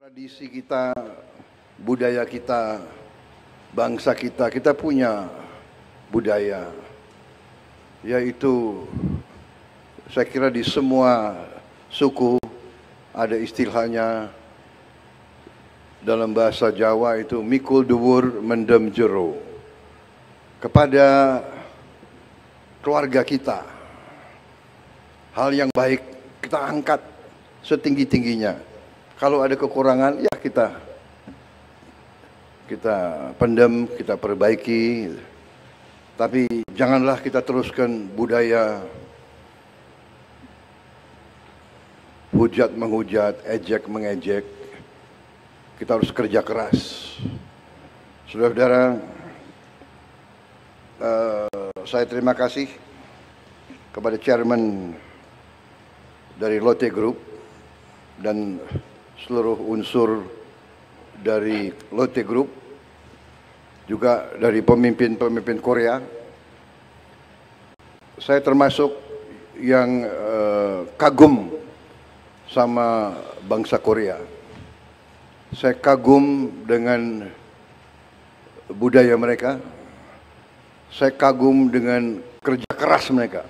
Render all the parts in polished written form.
Tradisi kita, budaya kita, bangsa kita, kita punya budaya, yaitu saya kira di semua suku ada istilahnya dalam bahasa Jawa itu mikul dhuwur mendem jero. Kepada keluarga kita, hal yang baik kita angkat setinggi-tingginya. Kalau ada kekurangan, ya kita pendam, kita perbaiki. Tapi janganlah kita teruskan budaya hujat menghujat, ejek mengejek. Kita harus kerja keras. Saudara-saudara, saya terima kasih kepada chairman dari Lotte Group dan seluruh unsur dari Lotte Group, juga dari pemimpin-pemimpin Korea. Saya termasuk yang kagum sama bangsa Korea. Saya kagum dengan budaya mereka. Saya kagum dengan kerja keras mereka.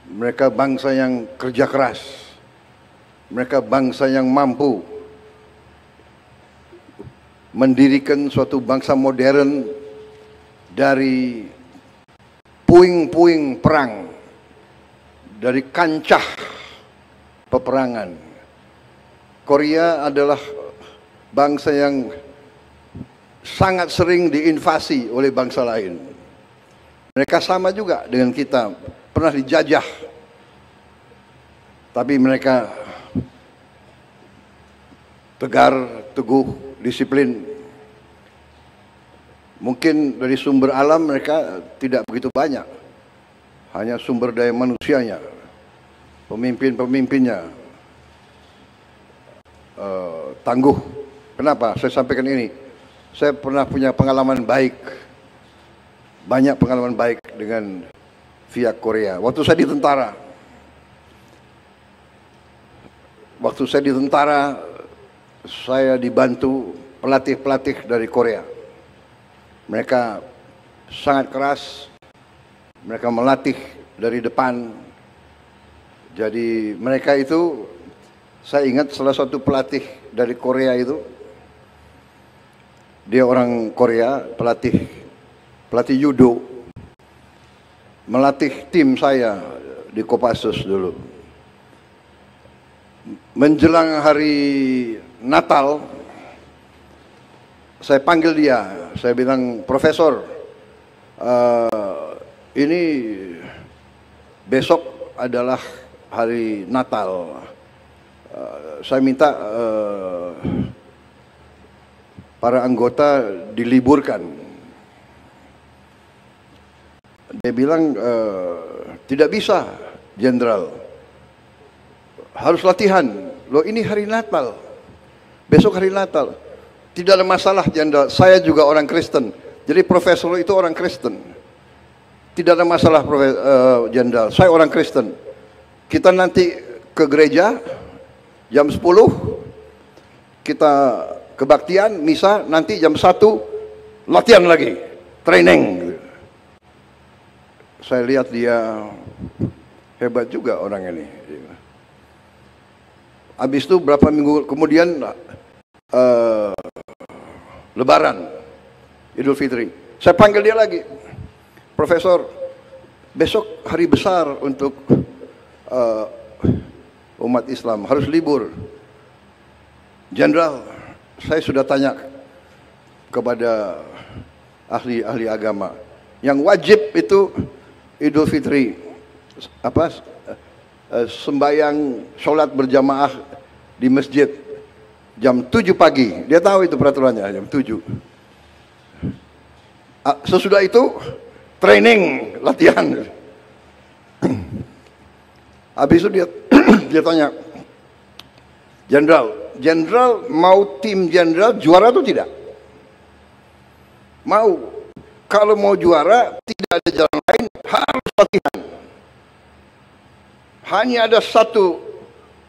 Mereka bangsa yang kerja keras. Mereka bangsa yang mampu mendirikan suatu bangsa modern dari puing-puing perang, dari kancah peperangan. Korea adalah bangsa yang sangat sering diinvasi oleh bangsa lain. Mereka sama juga dengan kita, pernah dijajah. Tapi mereka tegar, teguh, disiplin. Mungkin dari sumber alam mereka tidak begitu banyak, hanya sumber daya manusianya, pemimpin-pemimpinnya tangguh. Kenapa saya sampaikan ini? Saya pernah punya pengalaman baik, banyak pengalaman baik dengan pihak Korea. Waktu saya di tentara, saya dibantu pelatih-pelatih dari Korea. Mereka sangat keras, mereka melatih dari depan. Jadi mereka itu, saya ingat salah satu pelatih dari Korea itu, dia orang Korea, pelatih judo, melatih tim saya di Kopassus dulu. Menjelang hari Natal, saya panggil dia, saya bilang, Profesor, ini besok adalah hari Natal, saya minta para anggota diliburkan. Dia bilang, tidak bisa, Jenderal, harus latihan. Loh, ini hari Natal, besok hari Natal. Tidak ada masalah, Jenderal, saya juga orang Kristen. Jadi profesor itu orang Kristen. Tidak ada masalah, Jenderal, saya orang Kristen. Kita nanti ke gereja jam 10, kita kebaktian, misa, nanti jam 1 latihan lagi, training. Saya lihat dia hebat juga orang ini. Habis itu berapa minggu kemudian Lebaran, Idul Fitri, saya panggil dia lagi, Profesor, besok hari besar untuk umat Islam, harus libur. Jenderal, saya sudah tanya kepada ahli agama, yang wajib itu Idul Fitri, sembahyang sholat berjamaah di masjid jam 7 pagi. Dia tahu itu peraturannya, jam 7. Sesudah itu training, latihan. Habis itu dia tanya, Jenderal mau tim Jenderal juara atau tidak? Mau. Kalau mau juara tidak ada jalan lain, harus latihan. Hanya ada satu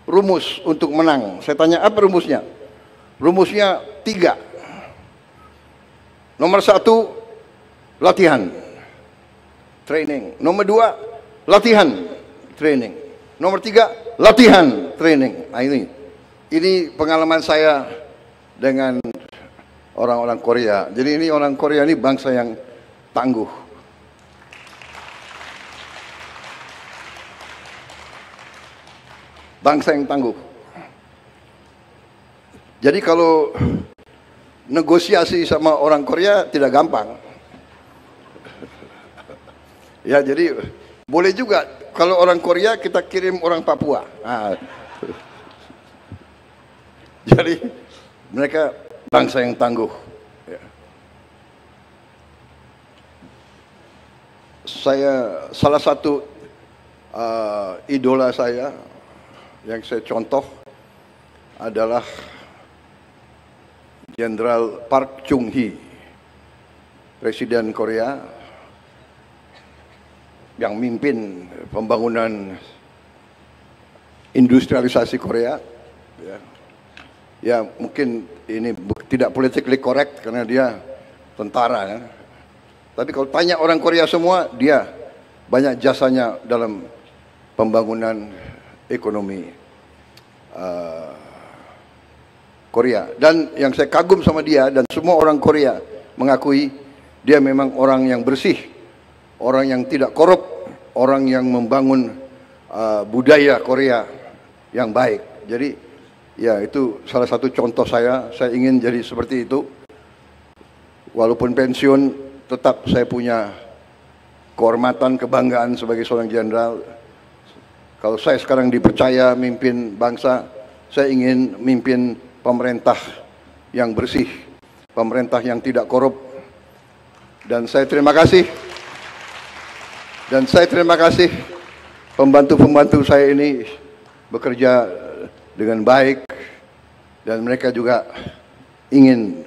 rumus untuk menang. Saya tanya apa rumusnya? Rumusnya 3. Nomor 1, latihan, training. Nomor 2, latihan, training. Nomor 3, latihan, training. Nah, ini pengalaman saya dengan orang-orang Korea. Jadi ini orang Korea ini bangsa yang tangguh. Bangsa yang tangguh. Jadi kalau negosiasi sama orang Korea tidak gampang. Ya, jadi boleh juga kalau orang Korea kita kirim orang Papua. Nah, jadi mereka bangsa yang tangguh. Ya. Saya salah satu idola saya yang saya contoh adalah Jenderal Park Chung-hee, Presiden Korea yang mimpin pembangunan industrialisasi Korea. Ya mungkin ini tidak politically correct karena dia tentara ya. Tapi kalau tanya orang Korea semua, dia banyak jasanya dalam pembangunan ekonomi Korea. Dan yang saya kagum sama dia dan semua orang Korea mengakui dia memang orang yang bersih, orang yang tidak korup, orang yang membangun budaya Korea yang baik. Jadi ya itu salah satu contoh saya ingin jadi seperti itu. Walaupun pensiun tetap saya punya kehormatan, kebanggaan sebagai seorang jenderal. Kalau saya sekarang dipercaya mimpin bangsa, saya ingin mimpin pemerintah yang bersih, pemerintah yang tidak korup. Dan saya terima kasih. Dan saya terima kasih pembantu-pembantu saya ini bekerja dengan baik dan mereka juga ingin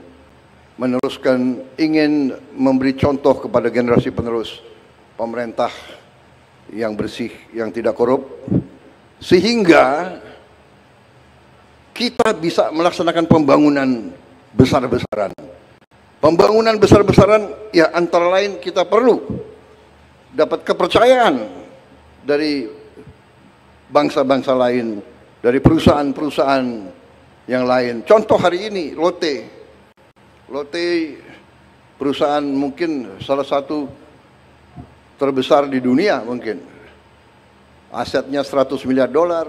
meneruskan, ingin memberi contoh kepada generasi penerus pemerintah yang bersih, yang tidak korup, sehingga kita bisa melaksanakan pembangunan besar-besaran. Pembangunan besar-besaran ya antara lain kita perlu dapat kepercayaan dari bangsa-bangsa lain, dari perusahaan-perusahaan yang lain. Contoh hari ini Lotte perusahaan mungkin salah satu terbesar di dunia mungkin. Asetnya 100 miliar dolar.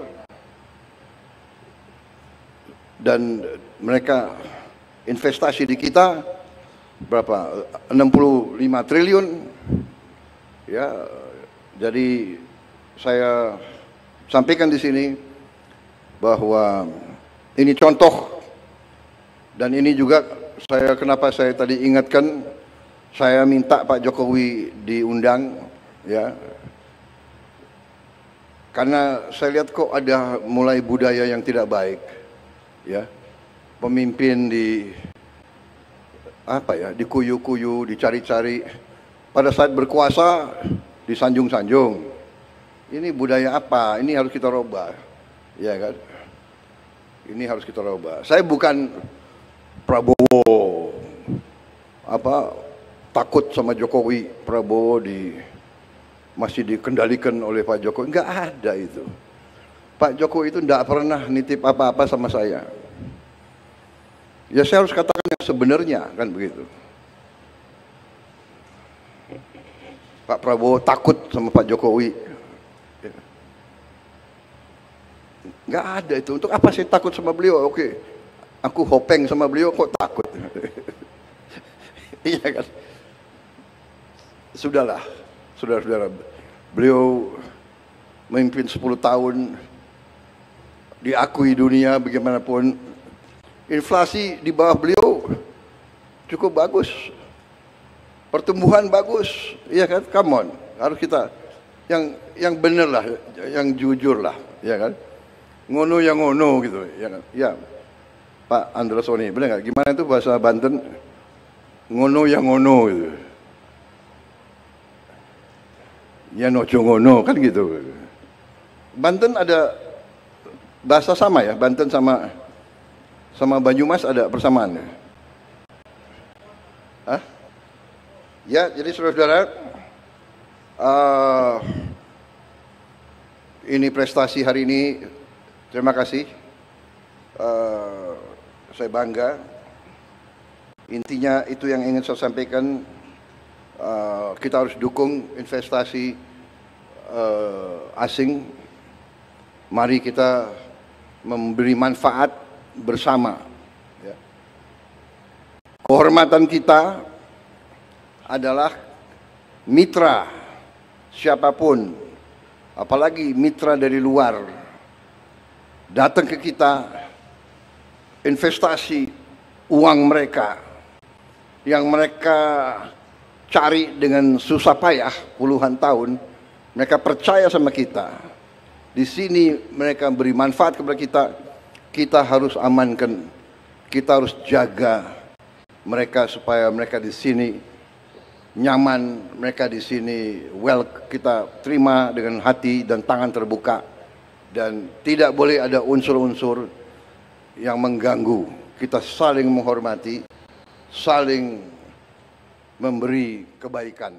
Dan mereka investasi di kita berapa? 65 triliun. Ya, jadi saya sampaikan di sini bahwa ini contoh dan ini juga kenapa saya tadi ingatkan, saya minta Pak Jokowi diundang ya. Karena saya lihat kok ada mulai budaya yang tidak baik. Ya. Pemimpin dikuyu-kuyu, dicari-cari. Pada saat berkuasa disanjung-sanjung. Ini budaya apa? Ini harus kita rubah. Ya kan? Ini harus kita rubah. Saya bukan Prabowo takut sama Jokowi. Prabowo masih dikendalikan oleh Pak Jokowi. Enggak ada itu. Pak Jokowi itu enggak pernah nitip apa-apa sama saya. Ya saya harus katakan yang sebenarnya kan begitu. Pak Prabowo takut sama Pak Jokowi. Enggak ada itu. Untuk apa saya takut sama beliau? Oke. Aku hopeng sama beliau kok takut. Iya kan? Sudahlah. Saudara-saudara. Beliau memimpin 10 tahun, diakui dunia bagaimanapun. Inflasi di bawah beliau cukup bagus. Pertumbuhan bagus. Iya kan? Come on. Harus kita yang benar lah, yang jujur lah, ya kan? Ngono yang ngono gitu, ya kan? Ya. Pak Androsoni, benar nggak? Gimana itu bahasa Banten? Ngono yang ngono gitu. Ya nojo ngono kan gitu. Banten ada bahasa sama ya, Banten sama Banyumas ada persamaan ya? Hah? Ya, jadi saudara-saudara, ini prestasi hari ini, terima kasih. Saya bangga. Intinya itu yang ingin saya sampaikan. Kita harus dukung investasi asing. Mari kita memberi manfaat bersama. Ya. Kehormatan kita adalah mitra siapapun, apalagi mitra dari luar, datang ke kita, investasi uang mereka yang mereka cari dengan susah payah puluhan tahun, mereka percaya sama kita. Di sini mereka beri manfaat kepada kita. Kita harus amankan, kita harus jaga mereka supaya mereka di sini nyaman, mereka di sini kita terima dengan hati dan tangan terbuka, dan tidak boleh ada unsur-unsur yang mengganggu. Kita saling menghormati, saling memberi kebaikan.